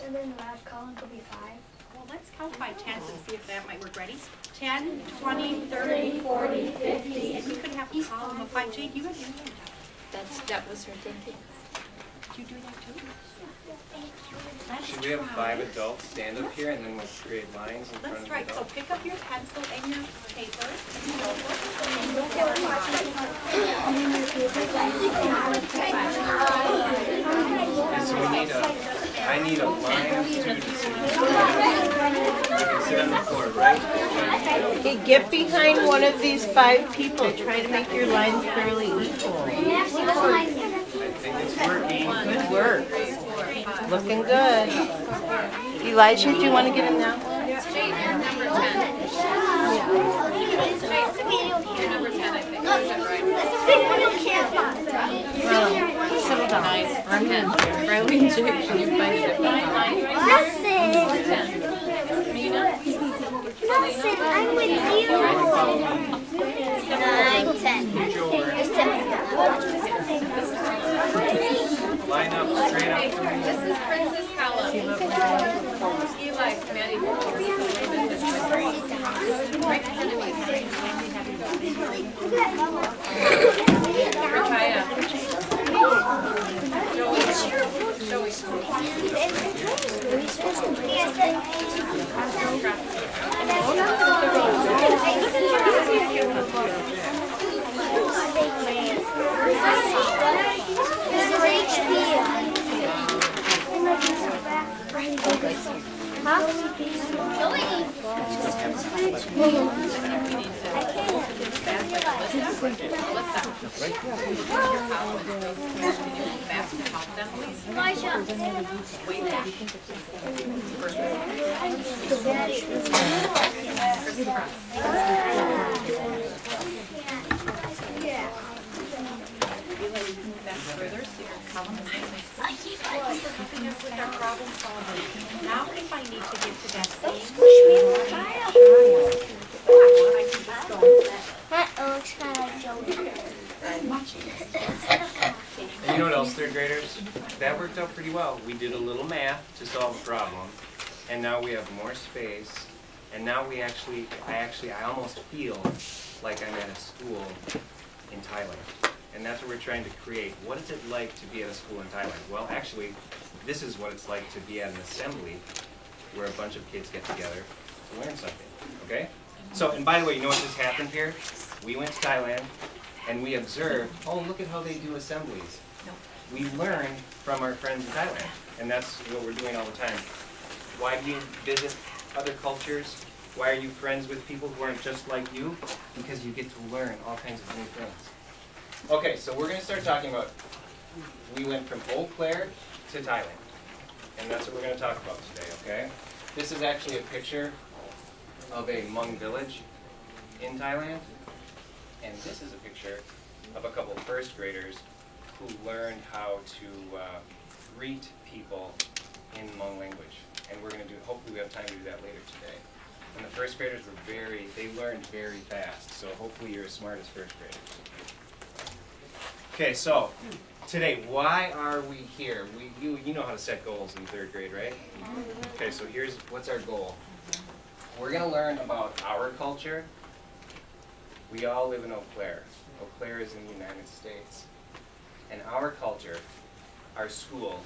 and then the last column could be 5. Well, let's count by 10s and see if that might work. Ready? 10, 20, 30, 40, 50. And you could have a column of 5. Jade, you have your hand up. That was her thinking. Did you do that too? Should we have 5 adults stand up here and then we'll create lines in front Let's of try. the So adults? pick up your pencil and your paper and your notebook. Okay, so I need a line of students. You can sit on the floor, right? Okay, get behind one of these 5 people. Try to make your lines fairly equal. I think it's working. Good work. Looking good. Elijah, do you want to get in that one? Jade, you're number 10. You're number 10, I think. Is that right? Settle down. Nice. 10. Riley and Jade, can you find it? Nothing, I'm with you. 9, 10. Line up straight up. This is Princess Helen. Eli, Maddie. Right ahead of me. Rikaya. Now if I need to get to that same That looks kind of jokey. And you know what else, 3rd graders? That worked out pretty well. We did a little math to solve a problem, and now we have more space, and now I almost feel like I'm at a school in Thailand. And that's what we're trying to create. What is it like to be at a school in Thailand? Well, actually, this is what it's like to be at an assembly where a bunch of kids get together to learn something, okay? So, and by the way, you know what just happened here? We went to Thailand, and we observed, oh, look at how they do assemblies. We learned from our friends in Thailand, and that's what we're doing all the time. Why do you visit other cultures? Why are you friends with people who aren't just like you? Because you get to learn all kinds of new things. Okay, so we're going to start talking about, we went from Eau Claire to Thailand, and that's what we're going to talk about today, okay? This is actually a picture of a Hmong village in Thailand, and this is a picture of a couple of 1st graders who learned how to greet people in Hmong language. And we're going to do, hopefully we have time to do that later today. And the 1st graders were they learned very fast, so hopefully you're as smart as 1st graders. Okay, so today, why are we here? You know how to set goals in 3rd grade, right? Okay, so what's our goal. We're going to learn about our culture. We all live in Eau Claire. Eau Claire is in the United States. And our culture, our school,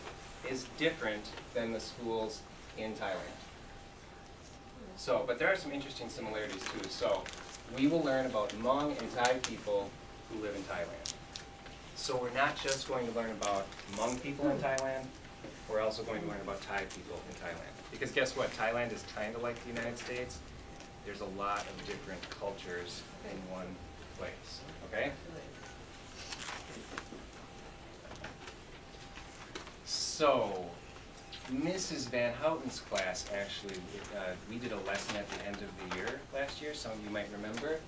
is different than the schools in Thailand. So, but there are some interesting similarities too. So, we will learn about Hmong and Thai people who live in Thailand. So we're not just going to learn about Hmong people in Thailand, we're also going to learn about Thai people in Thailand. Because guess what? Thailand is kind of like the United States. There's a lot of different cultures in one place, okay? So, Mrs. Van Houten's class actually, we did a lesson at the end of the year last year. Some of you might remember.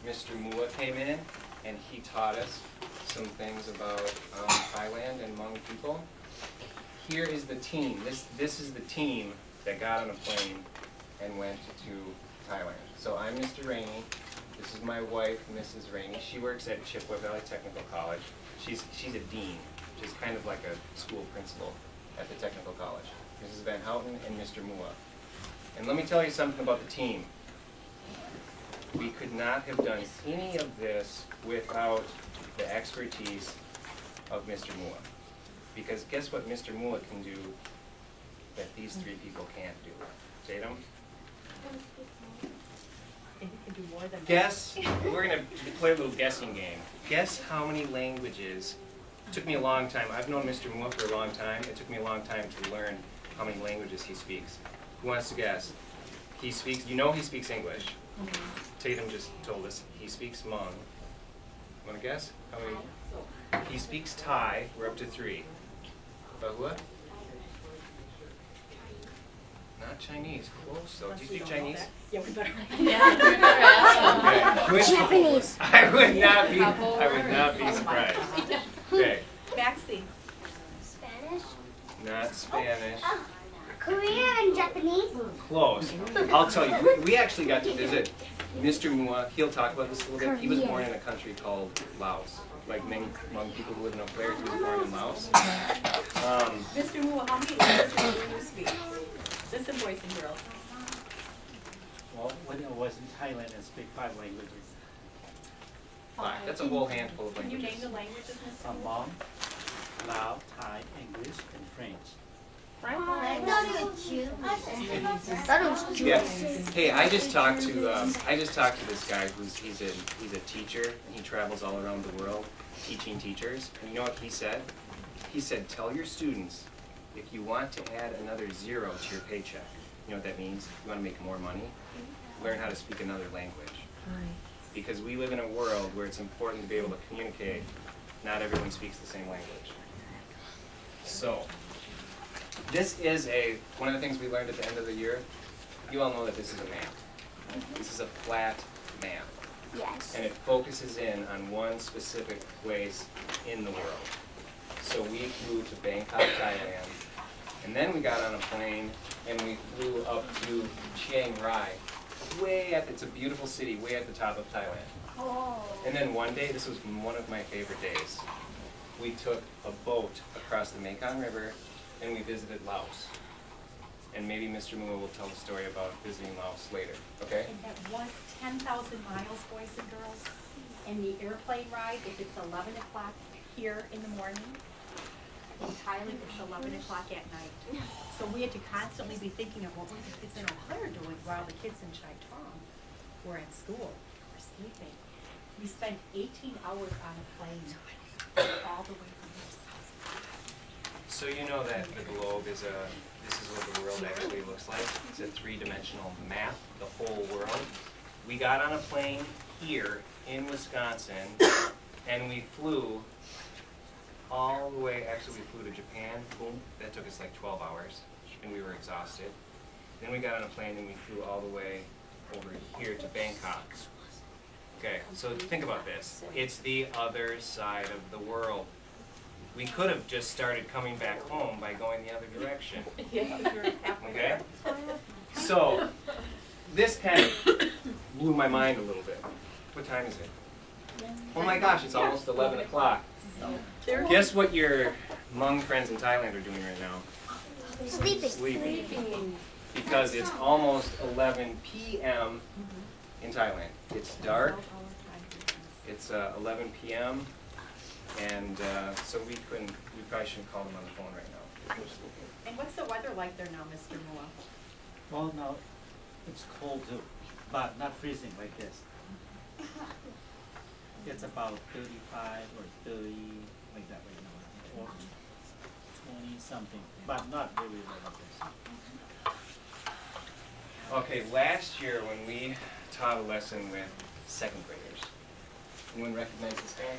Mr. Mua came in and he taught us some things about Thailand and Hmong people. Here is the team. This is the team that got on a plane and went to Thailand. So I'm Mr. Rainey. This is my wife, Mrs. Rainey. She works at Chippewa Valley Technical College. She's a dean, which is kind of like a school principal. at the technical college. Mrs. Van Houten and Mr. Mua. And let me tell you something about the team. We could not have done any of this without the expertise of Mr. Mua. Because guess what Mr. Mua can do that these three people can't do? Tatum? And you can do more than. Guess, we're gonna play a little guessing game. Guess how many languages, it took me a long time, I've known Mr. Mua for a long time, it took me a long time to learn how many languages he speaks. Who wants to guess? He speaks, you know he speaks English. Tatum just told us he speaks Hmong. Wanna guess? How many? He speaks Thai, we're up to 3. Bahua? Not Chinese, close though. Do you speak Chinese? Yeah, we better. Okay. Japanese. I would not be surprised. Okay, Maxie. Spanish. not Spanish. Korean and Japanese. Close. I'll tell you, we actually got to visit Mr. Mua. He'll talk about this a little bit. He was born in a country called Laos. Like many Hmong people who live in Eau Claire, he was born in Laos. Mr. Mua, how many languages do you speak? Listen, boys and girls. Well, when I was in Thailand, I speak 5 languages. 5. That's a whole handful of Can you name languages. the languages, Mr. Mua? Hmong, Lao, Thai, English, and French. I thought it was Jewish. I thought it was Yeah. Jewish. Hey, I just talked to this guy he's a teacher and he travels all around the world teaching teachers. And you know what he said? He said, tell your students if you want to add another 0 to your paycheck. You know what that means? You want to make more money? Learn how to speak another language. Because we live in a world where it's important to be able to communicate. Not everyone speaks the same language. So, this is one of the things we learned at the end of the year. You all know that this is a map. This is a flat map. Yes. And it focuses in on one specific place in the world. So we flew to Bangkok, Thailand, and then we got on a plane and we flew up to Chiang Rai, it's a beautiful city, way at the top of Thailand. Oh. And then one day, this was one of my favorite days, we took a boat across the Mekong River and we visited Laos. And maybe Mr. Mua will tell the story about visiting Laos later, okay? And that was 10,000 miles, boys and girls. And the airplane ride, if it's 11 o'clock here in the morning, in Thailand it's 11 o'clock at night. So we had to constantly be thinking of what were the kids in Eau Claire doing while the kids in Chai Tong were at school, were sleeping. We spent 18 hours on a plane all the way from here. So you know that the globe this is what the world actually looks like. It's a 3-dimensional map, the whole world. We got on a plane here in Wisconsin and we flew all the way, actually we flew to Japan, boom, that took us like 12 hours and we were exhausted. Then we got on a plane and we flew all the way over here to Bangkok. Okay, so think about this. It's the other side of the world. We could have just started coming back home by going the other direction. Okay? So, this kind of blew my mind a little bit. What time is it? Oh my gosh, it's almost 11 o'clock. Guess what your Hmong friends in Thailand are doing right now? Sleeping. Sleeping. Because it's almost 11 p.m. in Thailand. It's dark. It's 11 p.m. And so we probably shouldn't call them on the phone right now. They're sleeping. And what's the weather like there now, Mr. Mua? Well, now, it's cold too, but not freezing like this. It's about 35 or 30, like that right now, or 20 something, but not really like this. Okay, last year when we taught a lesson with 2nd graders, anyone recognize this guy?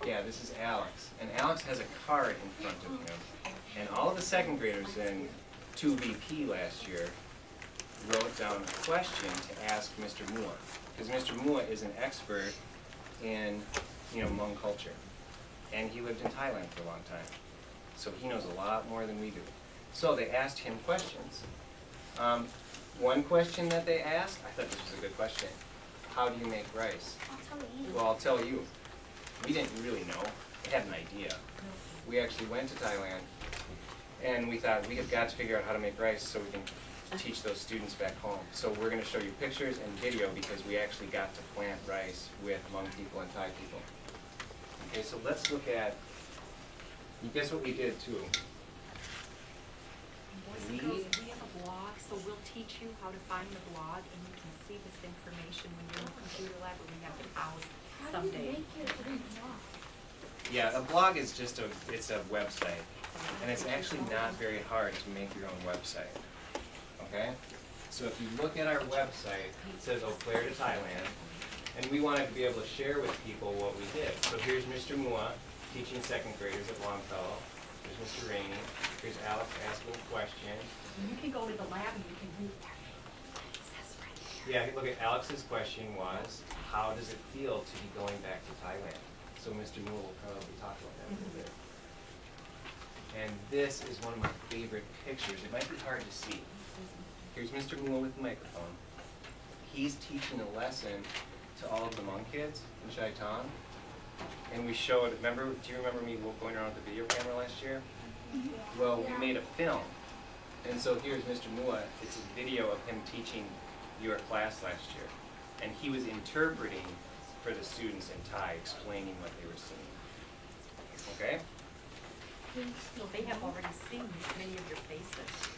Yeah, this is Alex. And Alex has a card in front of him. And all of the 2nd graders in 2VP last year wrote down a question to ask Mr. Mua. Because Mr. Mua is an expert in, Hmong culture. And he lived in Thailand for a long time. So he knows a lot more than we do. So they asked him questions. One question that they asked, I thought this was a good question. How do you make rice? Well, I'll tell you. We didn't really know. We had an idea. we actually went to Thailand, and we thought we have got to figure out how to make rice so we can teach those students back home. So we're going to show you pictures and video because we actually got to plant rice with Hmong people and Thai people. Okay, so let's look at, you guess what we did too? Boys and girls, we have a blog, so we'll teach you how to find the blog, and you can see this information when you're in the computer lab or we have it housed someday. Yeah, a blog is just it's a website, and it's actually not very hard to make your own website. Okay? So if you look at our website, it says Eau Claire to Thailand, and we wanted to be able to share with people what we did. So here's Mr. Mua teaching second graders at Longfellow. There's Mr. Rainey. Here's Alex asking questions. You can go to the lab and you can read everything. It says right there. Yeah, look at Alex's question was, how does it feel to be going back to Thailand? So Mr. Mua will probably talk about that a little bit. And this is one of my favorite pictures. It might be hard to see. Here's Mr. Mua with the microphone. He's teaching a lesson to all of the Hmong kids in Chai Tong. And we showed, do you remember me going around with the video camera last year? Well, we made a film. And so here's Mr. Mua. It's a video of him teaching your class last year. And he was interpreting for the students in Thai, explaining what they were seeing. Okay? So they have already seen many of your faces.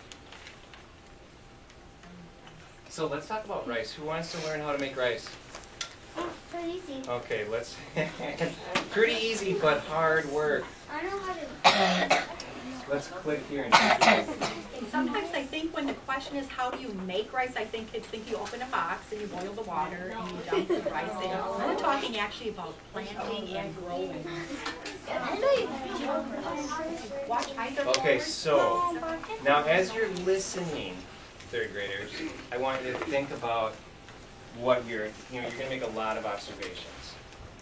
So let's talk about rice. Who wants to learn how to make rice? Oh, so easy. Okay, let's. Pretty easy, but hard work. I know how to. Let's click here and And sometimes I think when the question is how do you make rice, I think kids think you open a box and you boil the water and you dump the rice in. We're talking actually about planting and growing. I know you can. Watch eyes are Okay, forward. so now as you're listening, third graders, I want you to think about what you're going to make a lot of observations.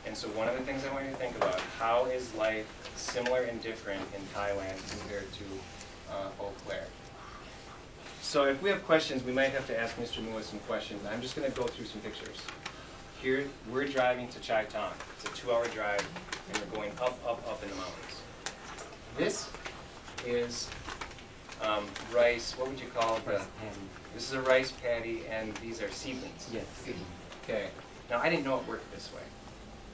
And so one of the things I want you to think about, how is life similar and different in Thailand compared to Eau Claire? So if we have questions, we might have to ask Mr. Mua some questions. I'm just going to go through some pictures. Here, we're driving to Chai Tong. It's a 2-hour drive, and we're going up, up, up in the mountains. This is rice, what would you call it? This is a rice paddy, and these are seedlings. Yes. Okay. Now, I didn't know it worked this way.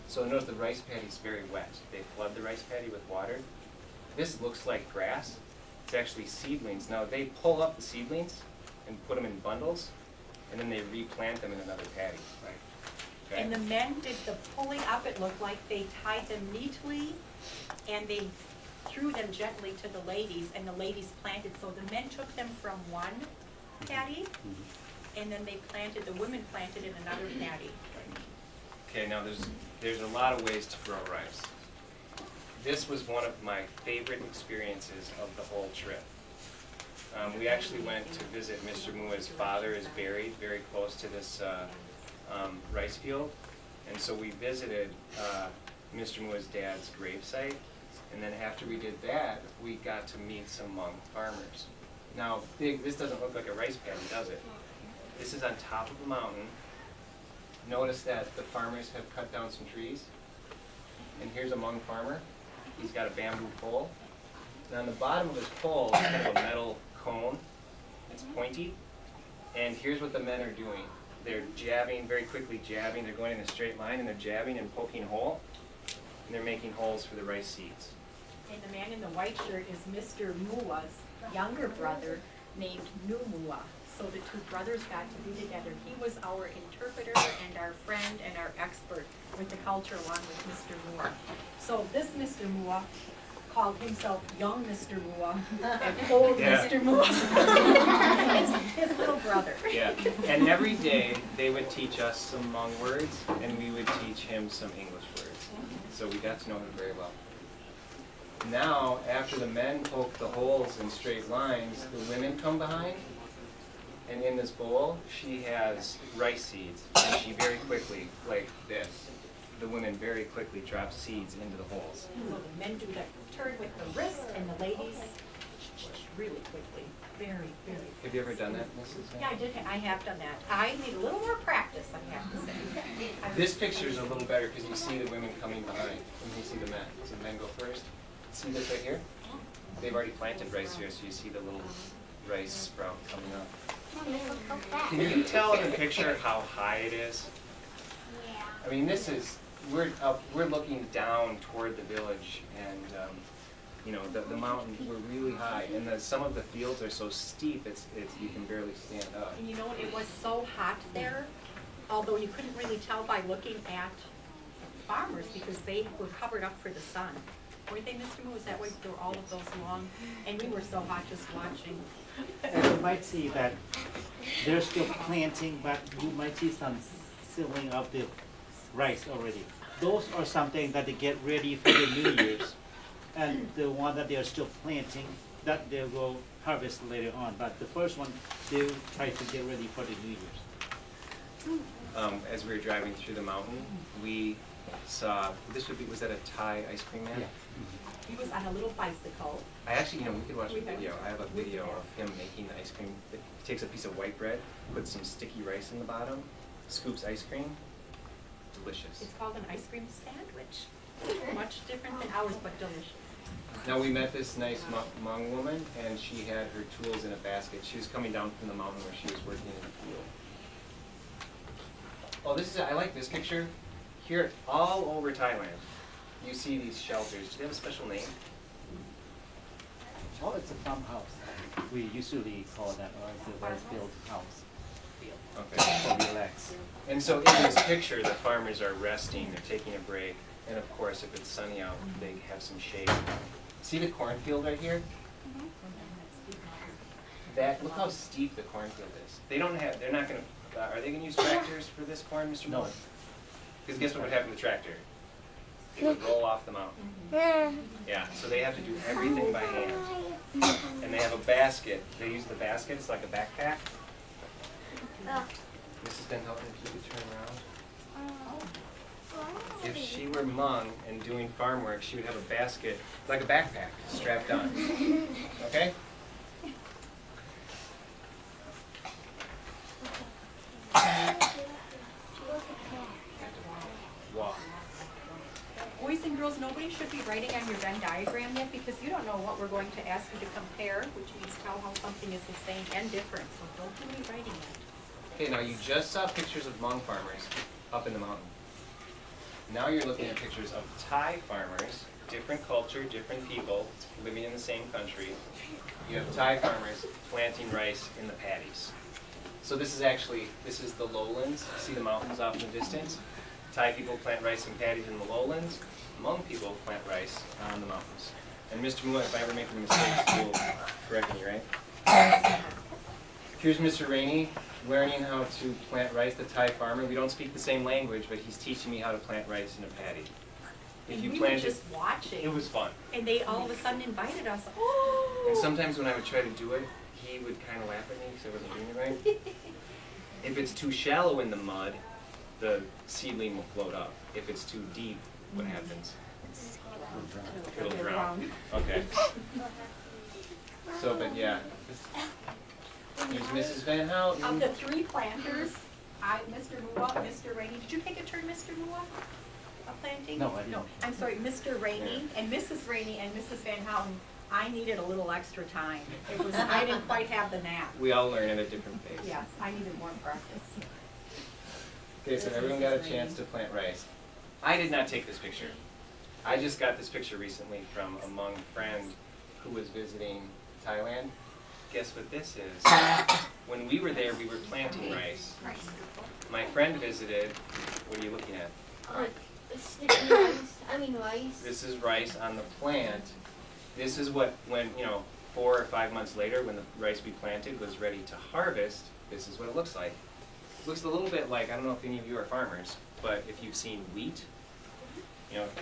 So notice the rice paddy is very wet. They flood the rice paddy with water. This looks like grass. It's actually seedlings. Now, they pull up the seedlings and put them in bundles, and then they replant them in another paddy. Right? Okay. And the men did the pulling up, it looked like they tied them neatly and they threw them gently to the ladies and the ladies planted. So the men took them from one paddy and then they planted, the women planted in another paddy. Okay, now there's a lot of ways to grow rice. This was one of my favorite experiences of the whole trip. We actually went to visit Mr. Mua's father is buried very close to this rice field. And so we visited Mr. Mua's dad's gravesite. And then after we did that, we got to meet some Hmong farmers. Now, this doesn't look like a rice paddy, does it? This is on top of a mountain. Notice that the farmers have cut down some trees. And here's a Hmong farmer. He's got a bamboo pole. And on the bottom of his pole is kind of a metal cone. It's pointy. And here's what the men are doing. They're jabbing, very quickly jabbing. They're going in a straight line and they're jabbing and poking a hole. And they're making holes for the rice seeds. And the man in the white shirt is Mr. Mua's younger brother named Nu Mua. So the two brothers got to be together. He was our interpreter and our friend and our expert with the culture along with Mr. Mua. So this Mr. Mua called himself young Mr. Mua and old Yeah. Mr. Mua. It's his little brother. Yeah, and every day they would teach us some Hmong words and we would teach him some English words. So we got to know him very well. Now, after the men poke the holes in straight lines, the women come behind. And in this bowl, she has rice seeds. And she very quickly, like this, the women very quickly drop seeds into the holes. So the men do the turn with the wrist and the ladies really quickly. Very, very quickly. Have you ever done that, Mrs. Yeah, I have done that. I need a little more practice, I have to say. This picture is a little better because you see the women coming behind and you see the men. So the men go first. See this right here? They've already planted rice here, so you see the little rice sprout coming up. Can you tell in the picture how high it is? I mean, this is, we're looking down toward the village, and you know, the mountain, we're really high, and some of the fields are so steep, it's you can barely stand up. And you know, it was so hot there, although you couldn't really tell by looking at farmers because they were covered up for the sun. Weren't they, Mr. Moo? Is that why there were all of those long, and we were so hot just watching. And you might see that they're still planting, but you might see some sealing of the rice already. Those are something that they get ready for the New Year's. And the one that they are still planting, that they will harvest later on. But the first one, they'll try to get ready for the New Year's. As we were driving through the mountain, we saw, was that a Thai ice cream man? Yeah. He was on a little bicycle. I actually, we could watch a video. I have a video of him making the ice cream. He takes a piece of white bread, puts some sticky rice in the bottom, scoops ice cream. Delicious. It's called an ice cream sandwich. Much different than ours, but delicious. Now we met this nice Hmong woman, and she had her tools in a basket. She was coming down from the mountain where she was working in the field. Oh, I like this picture. Here, all over Thailand, you see these shelters. Do they have a special name? Oh, it's a farmhouse. We usually call that, or it's a well-built house. Okay. For relax. And so in this picture, the farmers are resting, they're taking a break, and of course, if it's sunny out, they have some shade. See the cornfield right here? Look how steep the cornfield is. They're not gonna, are they gonna use tractors for this corn, Mr. No. Moore? Because guess what would happen to the tractor? It would roll off the mountain. Yeah, so they have to do everything by hand. And they have a basket, they use the basket, it's like a backpack. Mrs. Van Houten, if you could turn around. If she were Hmong and doing farm work, she would have a basket, like a backpack, strapped on. Okay? Walk. Boys and girls, nobody should be writing on your Venn diagram yet because you don't know what we're going to ask you to compare, which means tell how something is the same and different. So don't do any writing yet. Okay, now you just saw pictures of Hmong farmers up in the mountain. Now you're looking at pictures of Thai farmers, different culture, different people, living in the same country. You have Thai farmers planting rice in the paddies. So this is the lowlands. See the mountains off in the distance? Thai people plant rice in paddies in the lowlands. Hmong people plant rice on the mountains. And Mr. Mua, if I ever make any mistakes, you'll correct me, right? Here's Mr. Rainey learning how to plant rice, the Thai farmer. We don't speak the same language, but he's teaching me how to plant rice in a paddy. And we were just watching. It was fun. And they all of a sudden invited us. Oh! And sometimes when I would try to do it, he would kind of laugh at me because I wasn't doing it right. If it's too shallow in the mud, the seedling will float up. If it's too deep, what happens? It'll drown. Okay. So, but yeah. Here's Mrs. Van Houten. Of the three planters, Mr. Mua, Mr. Rainey. Did you take a turn, Mr. Mua, of planting? No, I didn't. No, I'm sorry, Mr. Rainey and Mrs. Rainey and Mrs. Van Houten. I needed a little extra time. I didn't quite have the knack. We all learn at a different pace. Yes, I needed more practice. Okay, so everyone got a chance to plant rice. I did not take this picture. I just got this picture recently from a Hmong friend who was visiting Thailand. Guess what this is? When we were there, we were planting rice. My friend visited. What are you looking at? Sticky rice. Rice. This is rice on the plant. This is what, when, 4 or 5 months later, when the rice we planted was ready to harvest, this is what it looks like. It looks a little bit like, I don't know if any of you are farmers, but if you've seen wheat,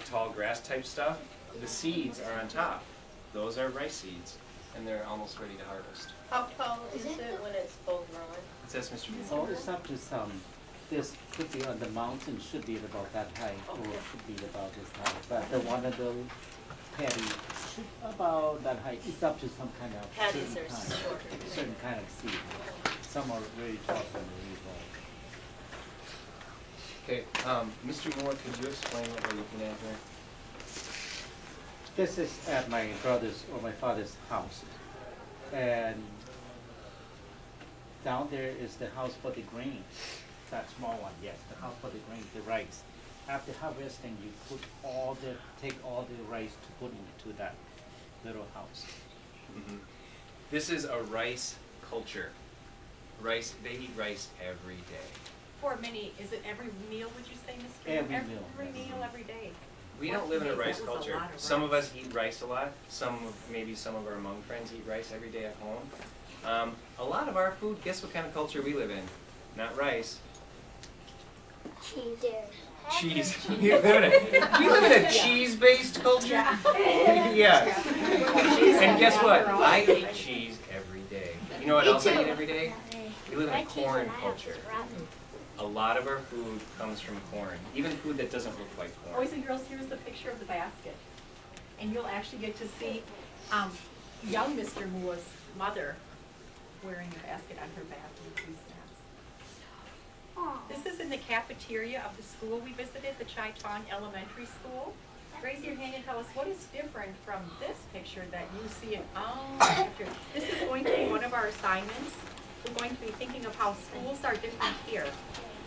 tall grass type stuff, the seeds are on top. Those are rice seeds, and they're almost ready to harvest. How tall is it when it's full grown? It says Mr. So it's up to some. This could be on the mountain, should be about that high, or should be about this high. But the one of the paddy should about that high. It's up to some kind of Paddies certain are kind, shorter. certain kind of seed. Some are really tall, some are really tall. Okay, Mr. Moore, could you explain what we're looking at here? This is at my brother's or my father's house. And down there is the house for the grain. That small one, yes, the house for the grain, the rice. After harvesting, you take all the rice to put into that little house. Mhm. This is a rice culture. Rice, they eat rice every day. For many, is it every meal, would you say, Mr. Every Every meal, yes. meal, every day. We don't live in a That rice was a culture. lot of Some of rice. us eat rice a lot. Maybe some of our Hmong friends eat rice every day at home. A lot of our food, guess what kind of culture we live in? Not rice. Cheese there. Cheese. We live in a cheese-based culture. Yeah. And guess what? I eat cheese every day. You know what else I eat every day? We live in a corn culture. A lot of our food comes from corn, even food that doesn't look like corn. Boys and girls, here's the picture of the basket. And you'll actually get to see young Mr. Mua's mother wearing a basket on her back with these snaps. This is in the cafeteria of the school we visited, the Chai Tong Elementary School. Raise your hand and tell us what is different from this picture that you see in picture. This is going to be one of our assignments. We're going to be thinking of how schools are different here.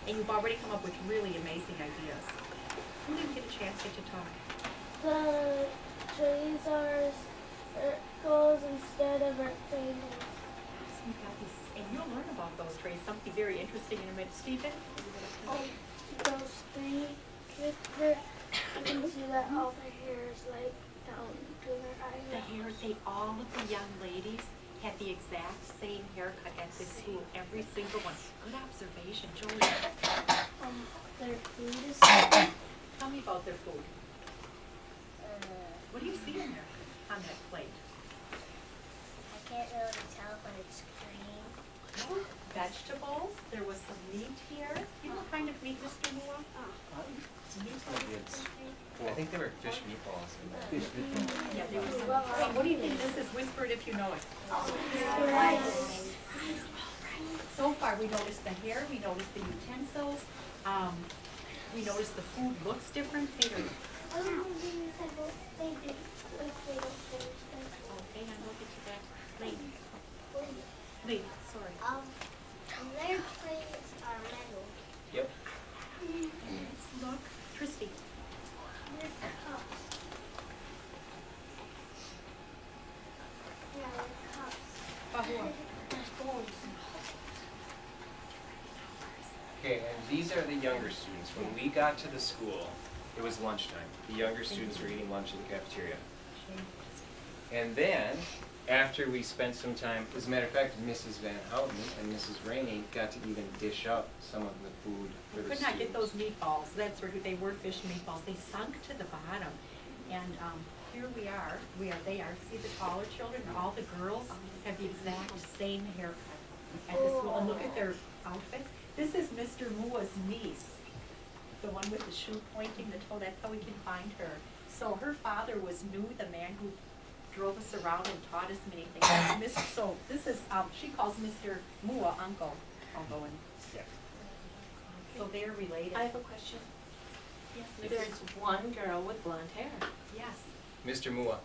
And you've already come up with really amazing ideas. Who didn't get a chance to talk? The trees are circles instead of rectangles. And you'll learn about those traits, something very interesting in a minute. Stephen? Those three kids there, you can see that all their hair is like down to their The eyebrows. hair, all of the young ladies had the exact same haircut at this school, every single one. Good observation, Julia. Their food is Tell me about their food. What do you see in there on that plate? I can't really tell, but it's green. Vegetables, there was some meat here. You know what kind of meat, Mr. Mua? Maybe it's I think they were fish meatballs. fish with Yeah, there was some. And what do you think this is? Whisper it if you know it. So far, we noticed the hair, we noticed the utensils, we noticed the food looks different. Taylor, They did. okay, I'm looking to that. Lee, sorry. Their plates are metal. Yep. Let's look. Christy. Their cups. Yeah, their cups. Bahua. Okay, and these are the younger students. When we got to the school, it was lunchtime. The younger students were eating lunch in the cafeteria. And then, after we spent some time, as a matter of fact, Mrs. Van Houten and Mrs. Rainey got to even dish up some of the food for We the could not get those students. meatballs. That's where they were fish meatballs. They sunk to the bottom. And here we are. They are. See the taller children? All the girls have the exact same haircut at the school. And look at their outfits. This is Mr. Mua's niece, the one with the shoe pointing the toe. That's how we can find her. So her father was Nu, the man who drove us around and taught us many things. So this is, she calls Mr. Mua uncle. I'll go in. Yeah. So they're related. I have a question. Yes, There's one girl with blonde hair. Yes. Mr. Mua.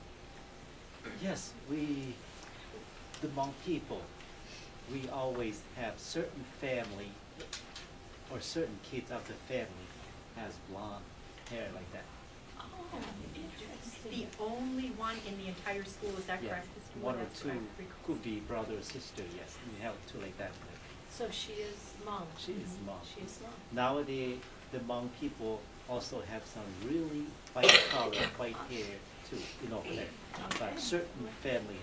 Yes, the Hmong people, we always have certain family or certain kids of the family has blonde hair like that. Oh, interesting. The only one in the entire school, is that Yeah, correct? Mr. Mua? one or That's two correct. could be brother or sister, yes, we have two like that. So she is Hmong. She is Hmong. She is Hmong. Nowadays, the Hmong people also have some really white color, white hair too, but certain family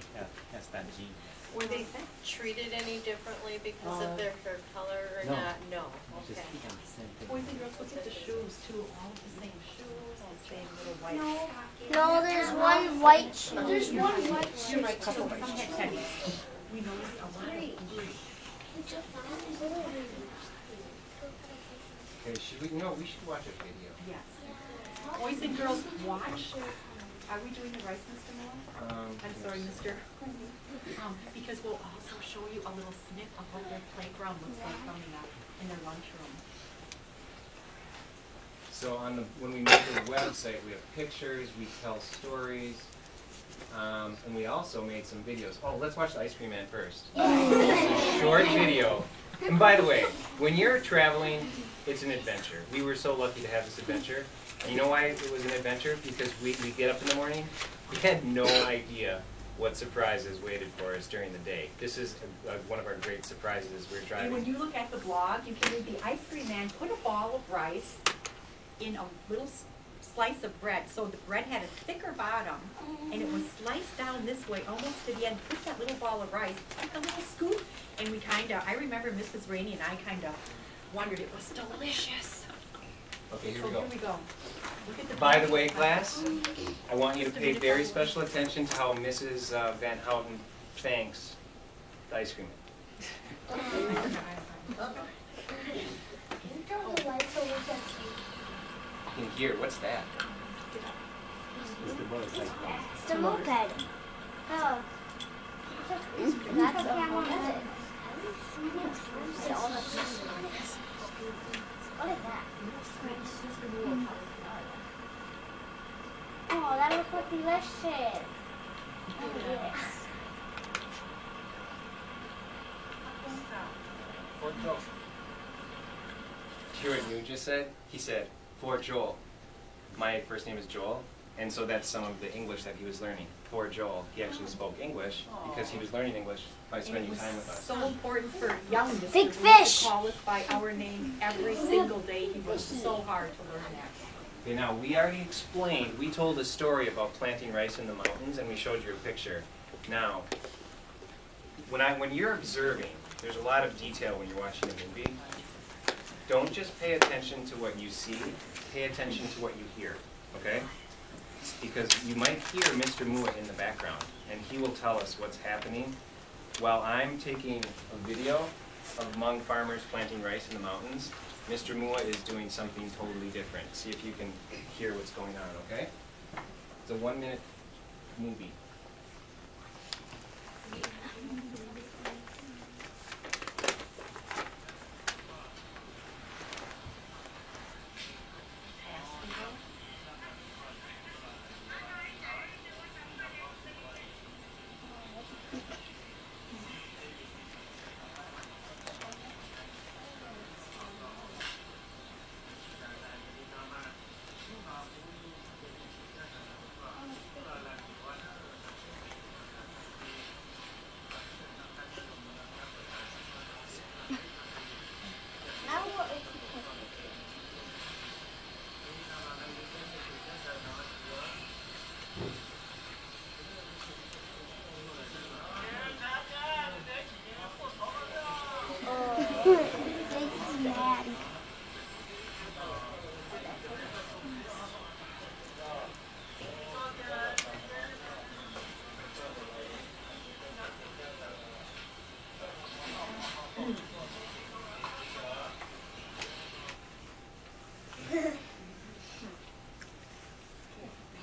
has that gene. Were they treated any differently because of their hair color or no. not? No. Just Okay. eat them the same thing. Boys and girls, look at the shoes too. All of the same shoes, the same little white stockings. No, there's one white shoe. There's one white shoe. You're right, some had teddies. We noticed a lot of blue. Okay, we should watch a video. Yes. Boys and girls, watch. Are we doing the rice, Mr. Miller? I'm sorry, Mr. Because we'll also show you a little snip of what their playground looks like coming up in their lunchroom. So when we make the website, we have pictures, we tell stories, And we also made some videos. Oh, let's watch the Ice Cream Man first. It's a short video. And by the way, when you're traveling, it's an adventure. We were so lucky to have this adventure. And you know why it was an adventure? Because we get up in the morning, we had no idea what surprises waited for us during the day. This is one of our great surprises. We're And when driving. you look at the blog, you can read the Ice Cream Man put a ball of rice in a little slice of bread. So the bread had a thicker bottom, and it was sliced down this way, almost to the end. Put that little ball of rice, took a little scoop, and we I remember Mrs. Rainey and I wondered, it was delicious. Okay, here So we go. here we go. Look at the By the bottom. way, class, I want you to pay very special attention to how Mrs. Van Houten thanks the ice cream. You turn the lights so we can see. You can hear, what's that? It's the motorcycle. It's a moped. Oh. That's a camera. What is that? Oh, that looks like delicious. Oh, yes. Hear what New just said? He said, for Joel. My first name is Joel, and so that's some of the English that he was learning. For Joel. He actually spoke English because he was learning English by And it spending was time with us. so important for young Mr. Big Wu fish. to call us by our name every single day. He was so hard to learn that. Okay, now we already explained, we told a story about planting rice in the mountains, and we showed you a picture. Now, when you're observing, there's a lot of detail when you're watching a movie. Don't just pay attention to what you see, pay attention to what you hear, okay? Because you might hear Mr. Mua in the background, and he will tell us what's happening while I'm taking a video of Hmong farmers planting rice in the mountains. Mr. Mua is doing something totally different. See if you can hear what's going on, okay? It's a 1-minute movie. Now what is Makes me mad.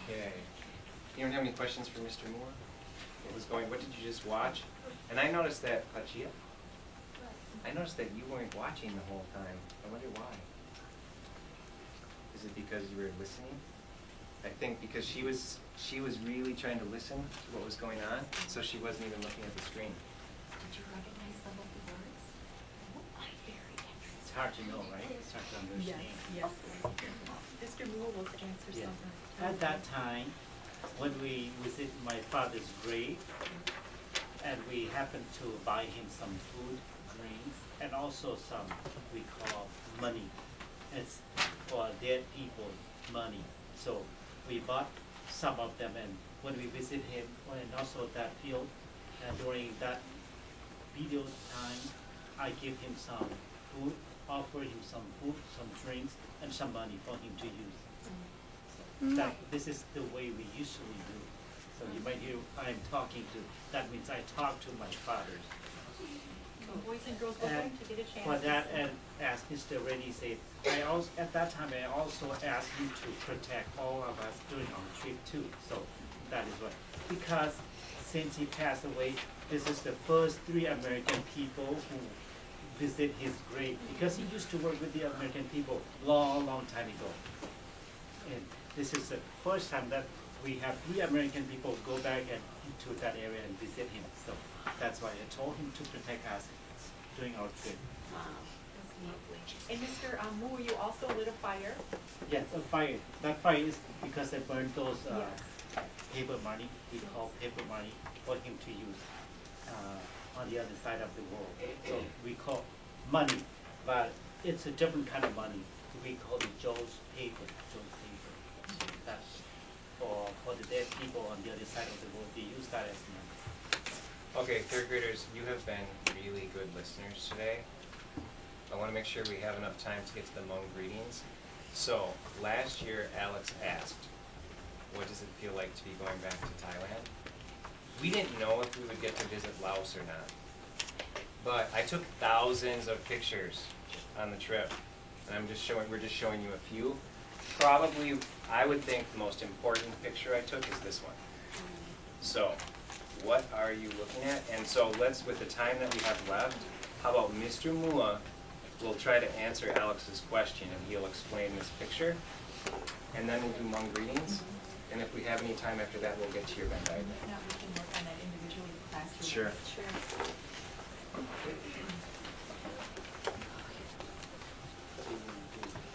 Okay. You don't have any questions for Mr. Moore? What did you just watch? And I noticed that, Pachia, I noticed that you weren't watching the whole time. I wonder why. Is it because you were listening? I think because she was really trying to listen to what was going on, so she wasn't even looking at the screen. Did you recognize some of the words? Very interesting. It's hard to know, right? It's hard to understand. Yes. Mr. Moore will answer Yeah. something. At that time, when we visit my father's grave, and we happened to buy him some food, drinks, and also some we call money. It's for dead people money. So we bought some of them, and when we visit him, and also that field, and during that video time, I give him some food, offer him some food, some drinks, and some money for him to use. That this is the way we usually do. So you might hear I'm talking to, that means I talk to my fathers. So boys and girls, we're going to get a chance. For that, and as Mr. Reddy said, I also, at that time, I also asked him to protect all of us during our trip too. So that is what, because since he passed away, this is the first 3 American people who visit his grave, because he used to work with the American people long time ago. And this is the first time that we American people go back and to that area and visit him. So that's why I told him to protect us during our trip. That's lovely. And Mr. Moore, you also lit a fire? Yes, a fire. That fire is because they burned those Yes. paper money. We call paper money for him to use on the other side of the world. So we call money, but it's a different kind of money. We call it Joe's paper. Joe's paper. That's for the dead people on the other side of the world. They use that as money. Okay, third graders, you have been really good listeners today. I want to make sure we have enough time to get to the Hmong greetings. So, last year Alex asked, what does it feel like to be going back to Thailand? We didn't know if we would get to visit Laos or not. But I took thousands of pictures on the trip. And we're just showing you a few. Probably, I would think the most important picture I took is this one. So, what are you looking at? And so with the time that we have left, how about Mr. Mua will try to answer Alex's question and he'll explain this picture. And then we'll do Hmong greetings. And if we have any time after that, we'll get to your Venn diagram. Now we can work on that individually in the classroom. Sure.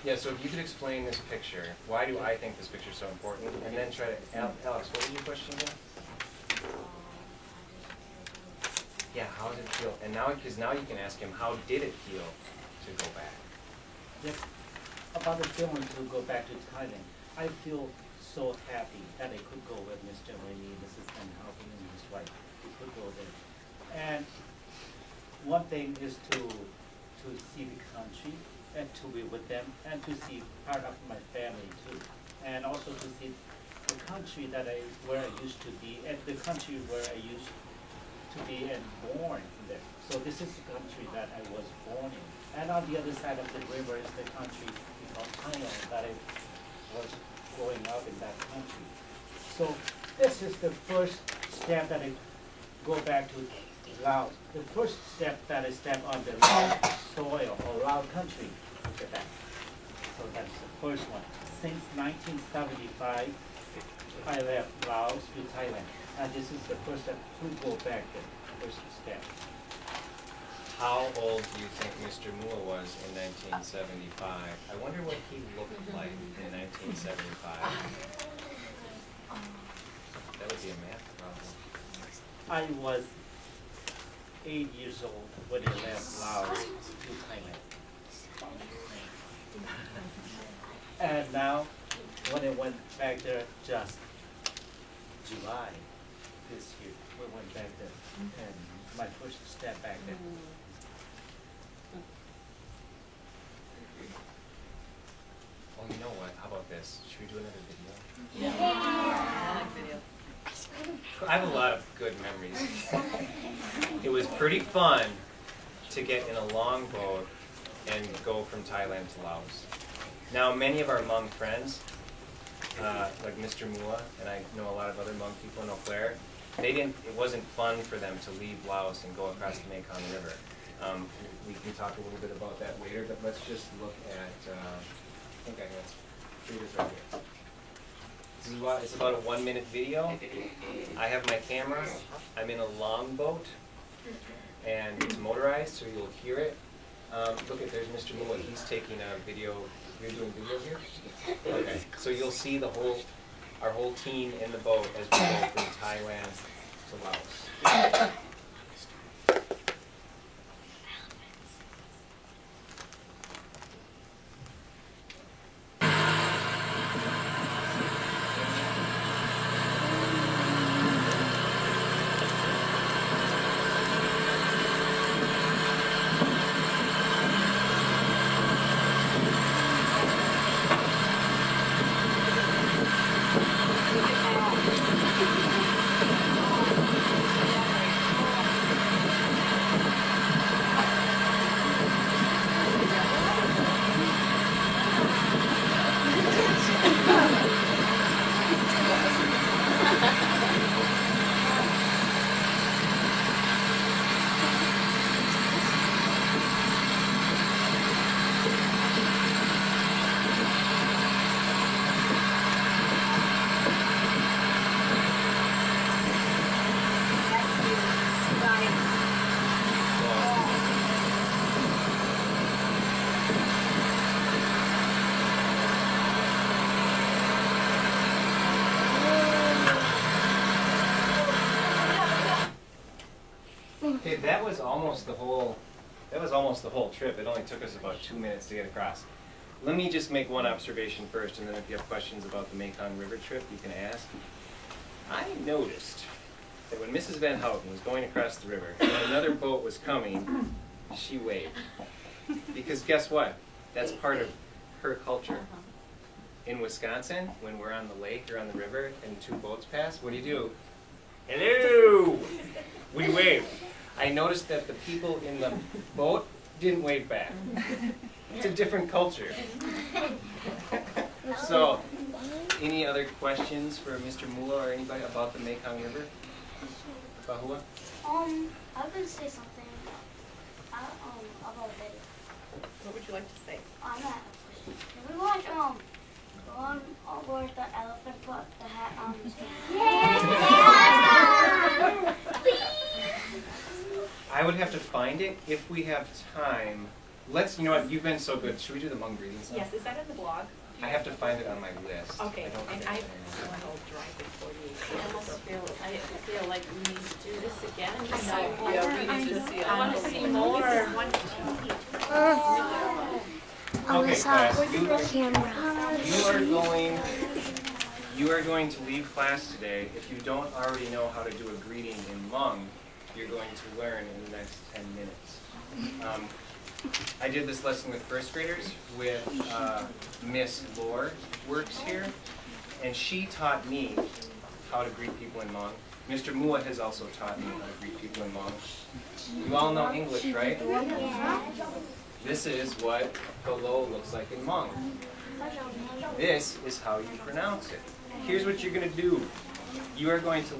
Yeah, so if you could explain this picture, why do I think this picture is so important? And then try to, Alex, what was your question again? Yeah, how does it feel? And now, because now you can ask him, how did it feel to go back? Yes. About the feeling to go back to Thailand, I feel so happy that I could go with Mr. Rainey, Mrs. Van Houten, and his wife. We could go there. And one thing is to see the country and to be with them and to see part of my family too. And also to see the country where I used to be and the country where I used to be and born there. So this is the country that I was born in. And on the other side of the river is the country we call Thailand that I was growing up in that country. So this is the first step that I go back to Laos. The first step that I step on the Lao soil or Lao country in Japan. So that's the first one. Since 1975, I left Laos to Thailand. And this is the first step to go back there, first step. How old do you think Mr. Mua was in 1975? I wonder what he looked like in 1975. That would be a math problem. I was 8 years old when I left Laos to Thailand. And now, when I went back there just July this year, we went back there. And my first step back there. Oh, you know what? How about this? Should we do another video? I like video. I have a lot of good memories. It was pretty fun to get in a longboat and go from Thailand to Laos. Now, many of our Hmong friends, like Mr. Mua, and I know a lot of other Hmong people in Eau Claire, it wasn't fun for them to leave Laos and go across the Mekong River. We can talk a little bit about that later, but let's just look at, I think I have this right here. It's about a 1-minute video. I have my camera. I'm in a longboat, and it's motorized, so you'll hear it. Look at, there's Mr. Mua. He's taking a video. You're doing video here? Okay. So you'll see our whole team in the boat as we go from Thailand to Laos. Okay, that was almost the whole trip. It only took us about 2 minutes to get across. Let me just make one observation first, and then if you have questions about the Mekong River trip, you can ask. I noticed that when Mrs. Van Houten was going across the river and another boat was coming, she waved. Because guess what? That's part of her culture. In Wisconsin, when we're on the lake or on the river and two boats pass, what do? Hello! We wave. I noticed that the people in the boat didn't wave back. It's a different culture. So, any other questions for Mr. Mula or anybody about the Mekong River? Bahua? I was gonna say something about it. What would you like to say? On that. Can we watch on where the elephant put the hat on his I would have to find it if we have time. Let's, you know what, you've been so good. Should we do the Hmong greetings now? Yes, is that in the blog? I have to find it on my list. Okay, don't and think I it's in there. will drive it for you. I feel like we need to do this again. Yeah, we need to see it. I want to see more. Okay, class, camera. you are going to leave class today. If you don't already know how to do a greeting in Hmong, you're going to learn in the next 10 minutes. I did this lesson with first graders with Miss Lore works here, and she taught me how to greet people in Hmong. Mr. Mua has also taught me how to greet people in Hmong. You all know English, right? This is what hello looks like in Hmong. This is how you pronounce it. Here's what you're going to do. You are going to